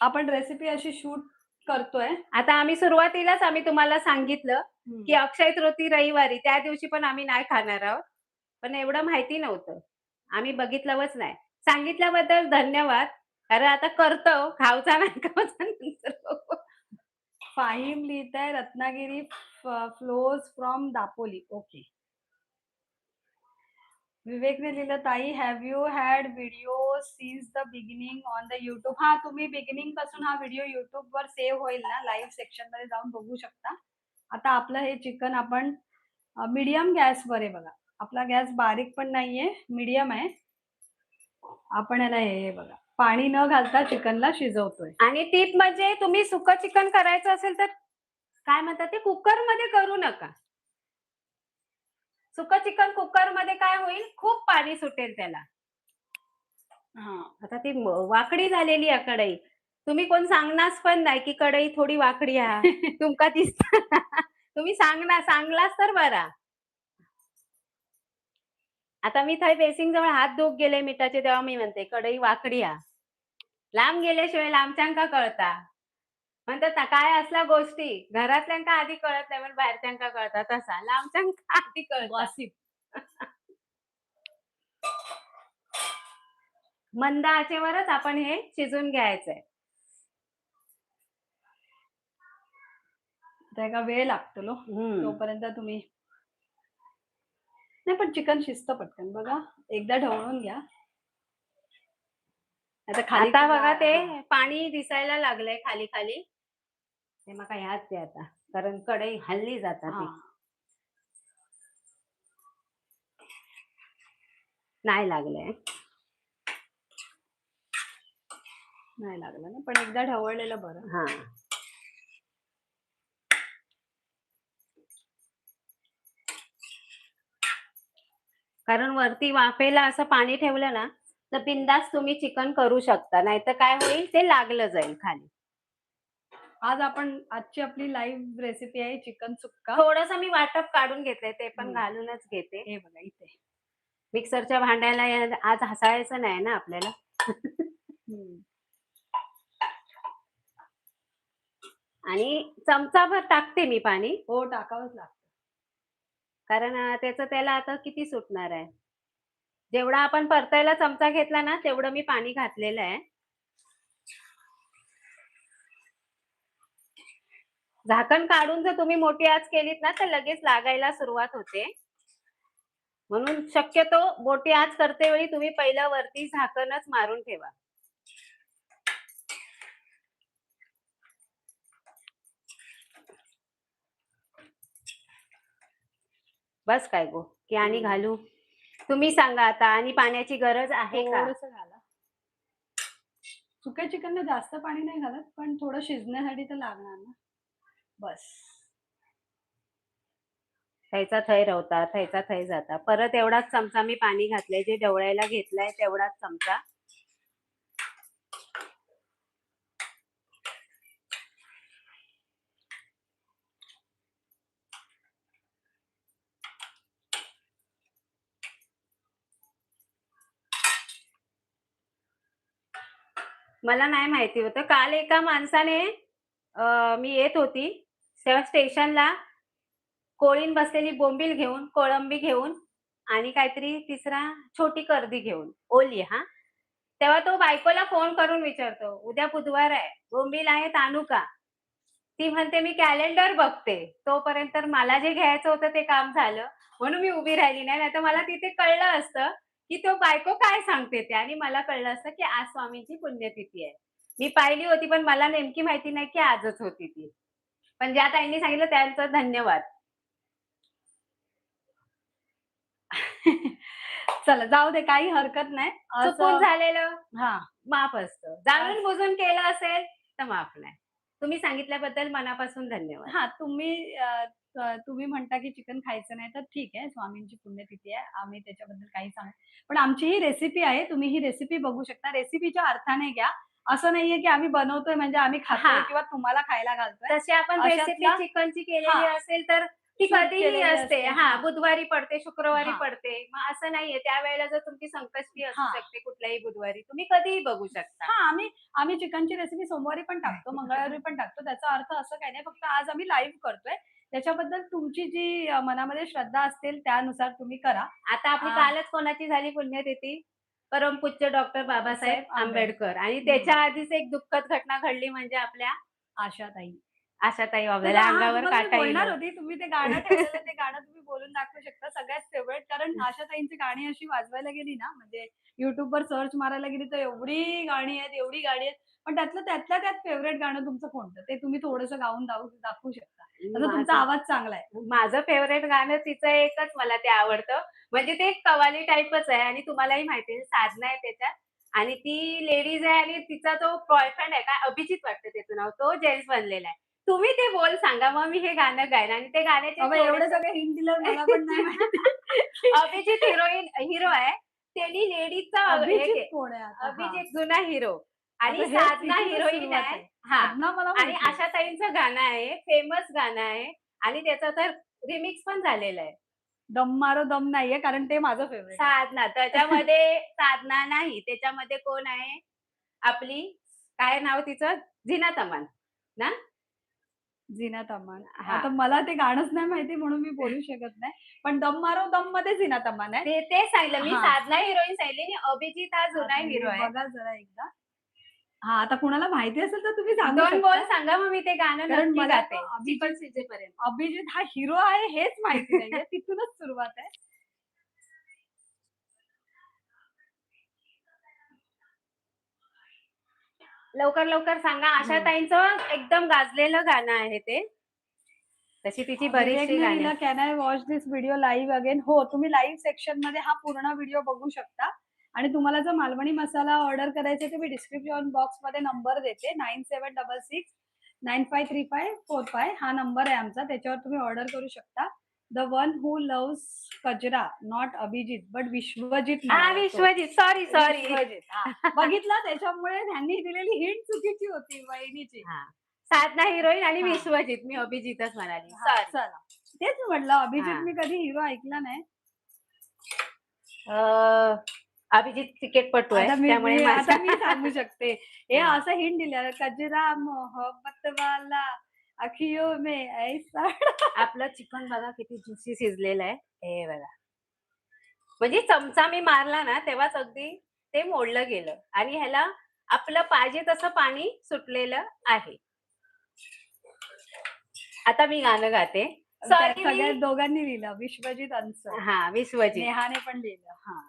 आपण रेसिपी अशी शूट करतोय. आता आम्ही सुरुवातीलाच तुम्हाला सांगितलं, हं. की अक्षय तृतीय रविवारी त्या दिवशी पण आम्ही नाही खाणार आहोत. पण एवढं माहिती नव्हतं. आम्ही बघितलंच नाही. सांगितल्याबद्दल धन्यवाद. कारण आता करतो, खाऊचा नाही खाऊचा नंतर बघू. फाहीम लिहिताय Ratnagiri flows from Dapoli. Okay. विवेकने लिहिलं ताई have you had video since the beginning on the YouTube? हां, तुम्ही बिगिनिंग पासून हा व्हिडिओ YouTubeवर सेव्ह होईल ना, लाईव्ह सेक्शनमध्ये जाऊन बघू शकता. आता आपलं हे चिकन आपण मीडियम गॅसवर आहे बघा. आपला गॅस बारीक पण नाहीये, मीडियम आहे. आपण याला हे बघा, पाणी न घालता चिकनला शिजवतोय. आणि टिप म्हणजे तुम्ही सुकं चिकन करायचं असेल तर काय म्हणतात ते कुकरमध्ये करू नका. सुकं चिकन कुकरमध्ये काय होईल, खूप पाणी सुटेल त्याला. हां. आता ती वाकडी झालेली आहे कढई. तुम्ही कोण सांगणार पण नाही, की कढई थोडी वाकडी हा. तुमका दिसता. तुम्ही सांगलास तर बरा. आता मी थंय बेसिंग जवळ हात धुवून गेले मिठाचे तेव्हा मी म्हणते कढई वाकडी हा. लांब गेल्याशिवाय लांबच्यांका कळता. म्हणतात ना काय असल्या गोष्टी घरातल्यांका आधी कळत नाही पण बाहेरच्यांका कळतात तसा लांबच्यांका आधी कळतात. गॉसिप. मंद आचेवरच आपण हे शिजून घ्यायचंय. त्याला वेळ लागतो लो. तोपर्यंत तुम्ही नाही पण चिकन शिजतं पटकन बघा. एकदा ढवळून घ्या. आता खाली आता बघा ते हां. पाणी दिसायला लागलंय खाली-खाली. ते मका ह्याच ते आता. कारण कढई हलली जाता ती. हां. नाही लागलंय. नाही लागलं ना, पण एकदा ढवळलेलं बरं. हां. कारण वरती वाफेला असं पाणी ठेवलं ना, तर बिनधास्त तुम्ही चिकन करू शकता. नाहीतर काय होईल ते लागलं जाईल खाली. आजची आपली लाईव्ह रेसिपी आहे चिकन सुक्का. थोडंसं मी वाटप काढून घेतलंय ते पण हं. घालूनच घेते. हे बघा इथे. मिक्सरच्या भांड्याला आज हसायचं नाही ना आपल्याला. हं. आणि चमचाभर टाकते मी पाणी. हो, टाकावंच लागतं. कारण त्याचं त्याला आता किती सुटणार आहे. जेवढा आपण परतायला चमचा घेतला ना, तेवढं मी पाणी घातलेलं आहे. झाकण काढून जर तुम्ही मोठी आच केलीत ना, तर लगेच लागायला सुरुवात होते. म्हणून शक्यतो मोठी आच करते वेळी तुम्ही पहिलं वरती झाकणच मारून ठेवा. बस काय गो, की आणि घालू? तुम्ही सांगा आता आणि पाण्याची गरज आहे का? थोडंसं घाला. सुक्या चिकनला जास्त पाणी नाही घालत, पण थोडं शिजण्यासाठी तर लागणार ना. बस. थैचा थै रवता, थैचा थै जाता. परत एवढाच चमचा मी पाणी घातलंय, जे ढवळायला घेतलंय तेवढाच चमचा. मला नाही माहिती होतं. काल एका माणसाने मी येत होती, तेव्हा स्टेशनला कोळीन बसलेली बोंबील घेऊन, कोळंबी घेऊन आणि काहीतरी तिसरा छोटी कर्दी घेऊन, ओली हां. तेव्हा तो बायकोला फोन करून विचारतो, "उद्या बुधवार आहे, बोंबील आहेत आणू का?" ती म्हणते, "मी कॅलेंडर बघते." तोपर्यंत मला जे घ्यायचं होतं ते काम झालं. म्हणून मी उभी राहिली नाही. नाहीतर मला तिथे कळलं असतं, की तो बायको काय सांगते ते आणि मला कळलं असतं, की आज स्वामींची पुण्यतिथी आहे. मी पाहिली होती, पण मला नेमकी माहिती नाही, की आजच होती ती. पण ज्या ताईंनी सांगितलं त्यांचं धन्यवाद. चला जाऊ दे, काही हरकत नाही. चुकून असं झालेलं हां. माफ असतं. अस जाणून-बुजून केलं असेल तर माफ नाही. तुम्ही सांगितल्याबद्दल मनापासून धन्यवाद. हां, तुम्ही म्हणता की चिकन खायचं नाही, तर ठीक आहे. स्वामींची पुण्यतिथी आहे. आम्ही त्याच्याबद्दल काही पण आमची ही रेसिपी आहे. तुम्ही ही रेसिपी बघू शकता. रेसिपीच्या अर्थाने घ्या. असं नाहीये की आम्ही बनवतोय म्हणजे आम्ही खातोय हां. किंवा तुम्हाला खायला घालतोय. तशी आपण रेसिपी अशातला चिकनची केलेली हां, असेल तर ती शूट कधीही केलेली असते. असते. हां, हां, बुधवारी पडते, शुक्रवारी हां, पडते. मग असं नाहीये त्यावेळेला जर तुमची संकष्टी असू हां. शकते कुठल्याही बुधवारी, तुम्ही कधीही बघू शकता. हां, आम्ही चिकनची रेसिपी सोमवारी पण टाकतो, मंगळवारी पण टाकतो. त्याचा अर्थ असं काही नाही. फक्त आज आम्ही लाईव्ह करतोय. त्याच्याबद्दल तुमची जी मनामध्ये श्रद्धा असतील त्यानुसार तुम्ही करा. आता आपली आ, कालच कोणाची झाली पुण्यतिथी? परमपूज्य डॉक्टर बाबासाहेब साहेब आंबेडकर आणि हं, त्याच्या आधीच एक दुःखद घटना घडली म्हणजे आपल्या आशाताई. आशाताई त्याचा वाबळे. हां, अंगावर तुम्हाला मी काटा येईल. बोलणार होती. तुम्ही ते गाणं ठेवलेलं, ते गाणं तुम्ही बोलून दाखवू शकता. सगळ्यात फेव्हराइट कारण आशाताईंची गाणी अशी वाजवायला गेली ना, म्हणजे YouTubeवर सर्च मारायला गेली तर एवढी गाणी आहेत, एवढी गाणी आहेत. पण त्यातल्या त्यात फेव्हराइट गाणं तुमचं कोणतं? ते तुम्ही थोडंसं गाऊन दाखवू शकता. तसा तुमचा माझं आवाज चांगला आहे. माझं फेव्हरेट गाणं तिचं एकच मला ते आवडतं. म्हणजे ते कव्वाली टाइपच आहे आणि तुम्हालाही माहिती आहे साधना आहे त्याच्यात आणि ती लेडीज आहे आणि तिचा जो बॉयफ्रेंड आहे काय अभिजित वाटतं त्याचं नाव, तो जेन्ट्स बनलेला आहे. तुम्ही ते बोल सांगा मग मी हे गाणं गाईन आणि ते गाण्याचे बाबा एवढे थोडेसे सगळे हिंट दिल्यावर मला पण नाही माहिती की अभिजित हिरो आहे. त्यांनी लेडीजचा हे अभिजित कोण आहे आता? हां. अभिजित जुना हिरो आणि आता हेच साधना इथूनच हिरोईन सुरुवात आहे. आहे. हां. साधना मला आणि माहिती आहे. आशाताईंचं गाणं आहे, फेमस गाणं आहे आणि त्याचं तर रिमिक्स पण झालेलं आहे. दम मारो दम नाहीये कारण ते माझं फेव्हराइट आहे. साधना त्याच्यामध्ये साधना नाही, त्याच्यामध्ये कोण आहे? आपली काय नाव तिचं? झीनत अमान ना? झीनत अमान. आता हां. मला ते गाणंच नाही माहिती म्हणून मी बोलू शकत नाही. पण दम मारो दममध्ये झीनत अमान आहे. तेच सांगितलं मी हां. साधना हिरोईन सांगितली आणि अभिजित हा जुना आता हिरो हे आहे. बघा जरा एकदा. हां, आता कुणाला माहिती असेल तर तुम्ही सांगू 2 बोल शकता. सांगा मग मी ते गाणं कारण नक्की मला तो गाते. चिकन शिजेपर्यंत. अभिजित हा हिरो आहे हेच माहिती नाहीये. तिथूनच सुरुवात आहे. लवकर, लवकर सांगा. हं. आशाताईंचं एकदम गाजलेलं गाणं आहे ते. तशी तिची बरीचशी विवेकने गाणी लिहिलं, "can I watch this video live again?" हो, तुम्ही लाईव्ह सेक्शनमध्ये हा पूर्ण व्हिडिओ बघू शकता आणि तुम्हाला जर मालवणी मसाला ऑर्डर करायचा आहे, तर मी डिस्क्रिप्शन बॉक्समध्ये नंबर देते 9766 953545 हा नंबर आहे आमचा. त्याच्यावर तुम्ही ऑर्डर करू शकता. The one who loves Kajra, not Abhijit, but Vishwajit नाव हां, आहे तो. विश्वजित. Sorry, sorry. विश्वजित. हां. बघितलं त्याच्यामुळे त्यांनी दिलेली हिंट चुकीची होती वहिनीची. हां. साधना हिरोईन आणि हां. विश्वजित. मी अभिजितच म्हणाली. हां, सॉरी. चला. तेच म्हटलं अभिजित हां. मी कधी हिरो ऐकला नाही. अ, अभिजित क्रिकेटपटू आहे. आता मी त्यामुळे मी आता माझ्या मी सांगू शकते. हे हां. असं हिंट दिलं कजरा मोहब्बत वाला अखियों में ऐसा आपलं चिकन बघा किती ज्युसी शिजलेलं आहे. हे बघा. म्हणजे चमचा मी मारला ना, तेव्हाच अगदी ते मोडलं गेलं आणि ह्याला आपलं पाहिजे तसं पाणी सुटलेलं आहे. आता मी गाणं गाते. त्या सॉरी मी सगळ्या दोघांनी लिहिलं. विश्वजित अन्सर. हां, विश्वजित. नेहाने पण लिहिलं. हां.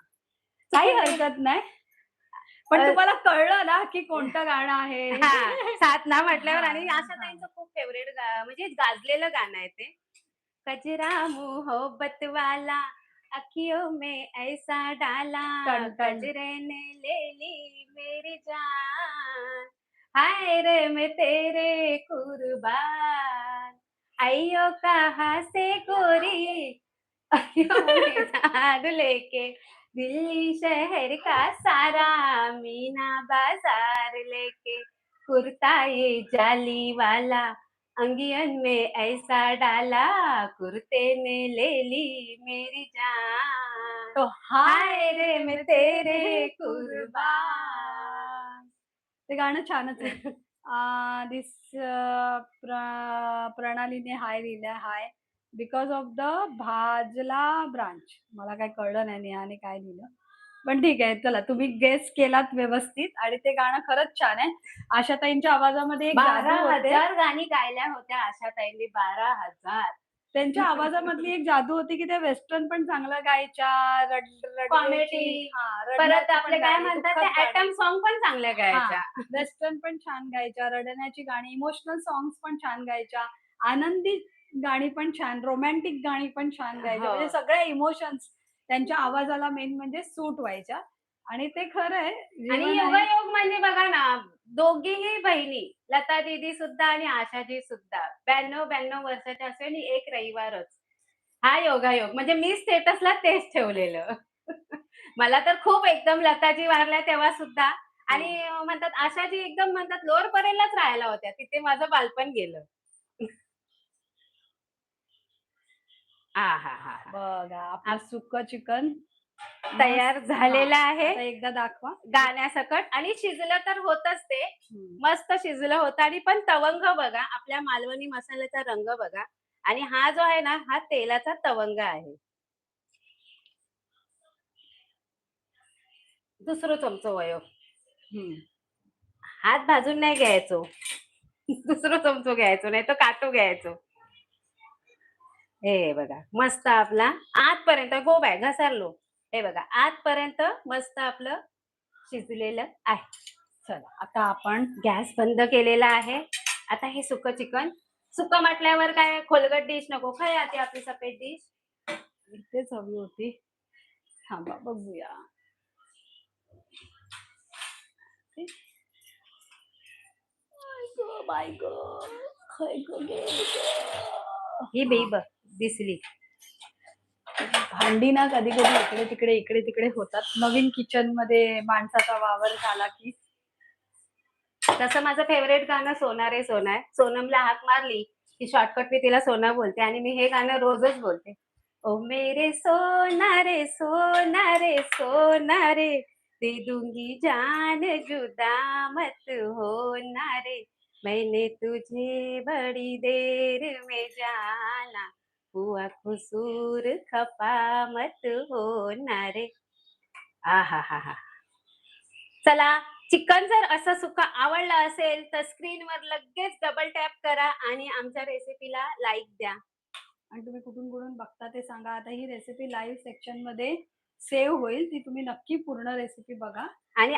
काही चुकून मी हरकत नाही. पण अ, तुम्हाला कळलं ना, की कोणतं गाणं आहे. हां, साधना म्हटल्यावर आणि हां, हां. आशाताईंचं खूप फेव्हरेट म्हणजे गाजलेलं गाणं आहे ते. कजरा मोहब्बत वाला अखियों में ऐसा डाला टन टन. कजरे ने ले ली मेरी जान हाय रे मैं तेरे कुर्बान अयो कहाँ से गोरी अयो मैं जान लेके दिल्ली शहर का सारा मीना बाजार लेके कुर्ता ये जाली वाला अंगियन में ऐसा डाला कुर्ते ने ले ली मेरी जान तो हाय हाय रे रे मैं मैं तेरे तेरे कुर्बान कुर्बान. ते गाणं छानच आहे. दिस प्रणालीने हाय लिहिलंय. हाय बिकॉज ऑफ द भाजला ब्रांच. मला काही कळलं नाही नेहाने काय लिहिलं. पण ठीक आहे. चला तुम्ही गेस केलात व्यवस्थित आणि ते गाणं खरंच छान आहे. आशाताईंच्या आवाजामध्ये एक जादू होते. 12,000 गाणी गायल्या होत्या आशाताईंनी. 12,000. त्यांच्या आवाजामधली एक जादू होती, की त्या वेस्टर्न पण चांगलं गायच्या, रडण्याची कॉमेडी, हां, परत रडण्याची आपले पण काय गाणी, म्हणतात ते दुःखद गाणी. ॲटम सॉन्ग पण चांगल्या हां, गायच्या. वेस्टर्न पण छान गायच्या, रडण्याची गाणी, इमोशनल सॉन्ग्स पण छान गायच्या, आनंदी गाणी पण छान, रोमॅन्टिक गाणी पण छान गायच्या. हो. म्हणजे सगळ्या इमोशन्स त्यांच्या आवाजाला मेन म्हणजे सूट व्हायच्या आणि ते खरं आहे, आणि जीवन आहे. योगायोग म्हणजे बघा ना, दोघीही बहिणी, लता दीदी सुद्धा आणि आशाजी सुद्धा 92-92 वर्षाच्या असून आणि एक रविवारच. हा योगायोग. म्हणजे मी स्टेटसला तेच ठेवलेलं. मला तर खूप एकदम लताजी वारल्या तेव्हा सुद्धा आणि म्हणतात आशाजी एकदम म्हणतात लोअर परेललाच राहायला होत्या. तिथे माझं बालपण गेलं. आहाहाहा! बघा आपलं आप सुक्कं चिकन तयार मस्त हां, झालेलं आहे. आता एकदा दाखवा. गाण्यासकट आणि शिजलं तर होतच ते. हं. मस्त शिजलं होतं आणि पण तवंग बघा, आपल्या मालवणी मसाल्याचा रंग बघा आणि हा जो आहे ना, हा तेलाचा तवंग आहे. दुसरं चमचं वयो. हं. हात भाजून नाही घ्यायचो. दुसरं चमचो घ्यायचो, नाही तर काटो घ्यायचो. हे बघा, मस्त आपला आतपर्यंत गो बाय घसरलो. हे बघा, आतपर्यंत मस्त आपलं शिजलेलं आहे. चला आता आपण गॅस बंद केलेला आहे. आता हे सुकं चिकन. सुकं म्हटल्यावर काय खोलगट डिश नको. काय आती आपली सफेद डिश? इथेच हवी होती. थांबा बघूया. ते आई गं, बाई गं! काय गं गेली गं! ही हां. बेब दिसली. भांडी ना कधी-कधी इकडे-तिकडे, इकडे-तिकडे होतात. नवीन किचनमध्ये माणसाचा वावर झाला की तसं माझं फेव्हरेट गाणं सोना रे सोना आहे. सोनमला हाक मारली, की शॉर्टकट मी तिला सोना बोलते आणि मी हे गाणं रोजच बोलते. ओ मेरे सोना रे सोना रे, दे दूंगी जान जुदा मत होना रे, मैंने तुझे बड़ी देर में जाना, हुआ कसूर खफा मत होना रे. आहाहाहा! चला, चिकन जर असं सुक्का आवडलं असेल, तर स्क्रीनवर लगेच डबल टॅप करा आणि आमच्या रेसिपीला लाइक द्या. आणि तुम्ही कुठून-कुठून बघता ते सांगा. आता ही रेसिपी लाईव्ह सेक्शनमध्ये सेव्ह होईल. ती तुम्ही नक्की पूर्ण रेसिपी बघा. आणि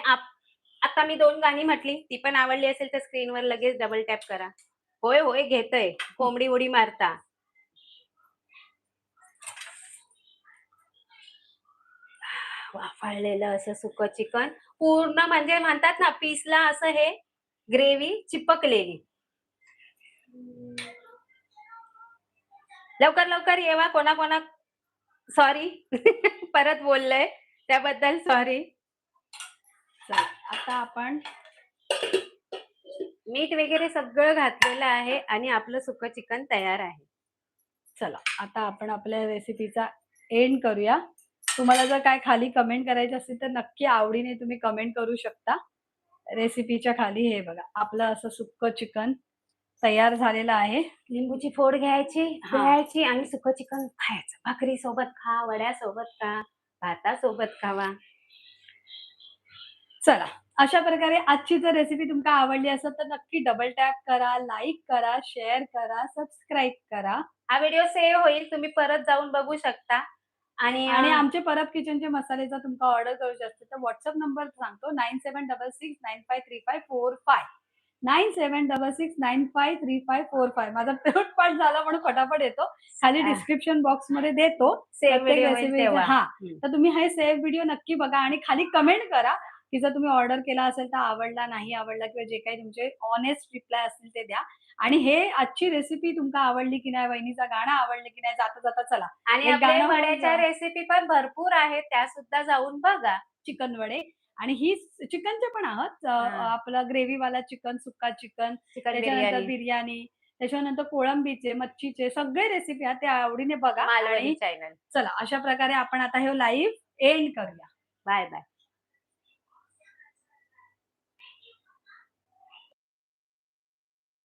आता मी 2 गाणी म्हटली, ती पण आवडली असेल तर स्क्रीनवर लगेच डबल टॅप करा. होय, होय घेतंय. कोंबडी उडी मारता. वाफाळलेलं असं सुकं चिकन पूर्ण म्हणजे म्हणतात ना पीसला असं हे ग्रेव्ही चिपकलेली. लवकर, लवकर येवा कोणा सॉरी परत बोललंय त्याबद्दल सॉरी. चला आता आपण मीठ वगैरे सगळं घातलेलं आहे आणि आपलं सुकं चिकन तयार आहे. चला आता आपण आपल्या रेसिपीचा एंड करूया. तुम्हाला जर काय खाली कमेंट करायची असतील तर नक्की आवडीने तुम्ही कमेंट करू शकता. रेसिपीच्या खाली हे बघा आपलं असं सुक्कं चिकन तयार झालेलं आहे. लिंबूची फोड घ्यायची, हां. पिळायची आणि सुकं चिकन खायचं. भाकरीसोबत खा, वड्यासोबत खा, भातासोबत खावा. चला, अशा प्रकारे आजची जर रेसिपी तुमका आवडली असेल तर नक्की डबल टॅप करा, लाईक करा, शेअर करा, सबस्क्राईब करा हा व्हिडिओ सेव्ह होईल. तुम्ही परत जाऊन बघू शकता आणि आणि आमचे परब किचनचे मसाले जर तुमका ऑर्डर करूचे असतील तर WhatsApp नंबर सांगतो 9766953545 9766953545 माझा पोटपाठ झाला म्हणून फटाफट येतो. खाली डिस्क्रिप्शन बॉक्समध्ये देतो. सेव्ह प्रत्येक व्हिडिओ होईल रेसिपीचा तेव्हा. हां. हं. तर तुम्ही हे सेव्ह व्हिडिओ नक्की बघा आणि खाली कमेंट करा, की जर तुम्ही ऑर्डर केला असेल तर आवडला, नाही आवडला किंवा जे काही तुमचे हॉनेस्ट रिप्लाय असतील ते द्या. आणि हे आजची रेसिपी तुमका आवडली की नाही, वहिनीचं गाणं आवडलं की नाही, जाता-जाता चला आणि एक आपले गाणं होऊन वड्याच्या जावं. रेसिपी पण भरपूर आहेत. त्या सुद्धा जाऊन बघा. चिकन वडे आणि ही चिकनचे पण आहात. हां. आपला ग्रेव्हीवाला चिकन, सुक्का चिकन, चिकन त्याच्यानंतर बिर्याणी, बिर्याणी, त्याच्यानंतर कोळंबीचे, मच्छीचे सगळे रेसिपी आहेत, ते आवडीने बघा मालवणी आणि चॅनल. चला अशा प्रकारे आपण आता हे लाईव्ह एंड करूया. Bye, bye.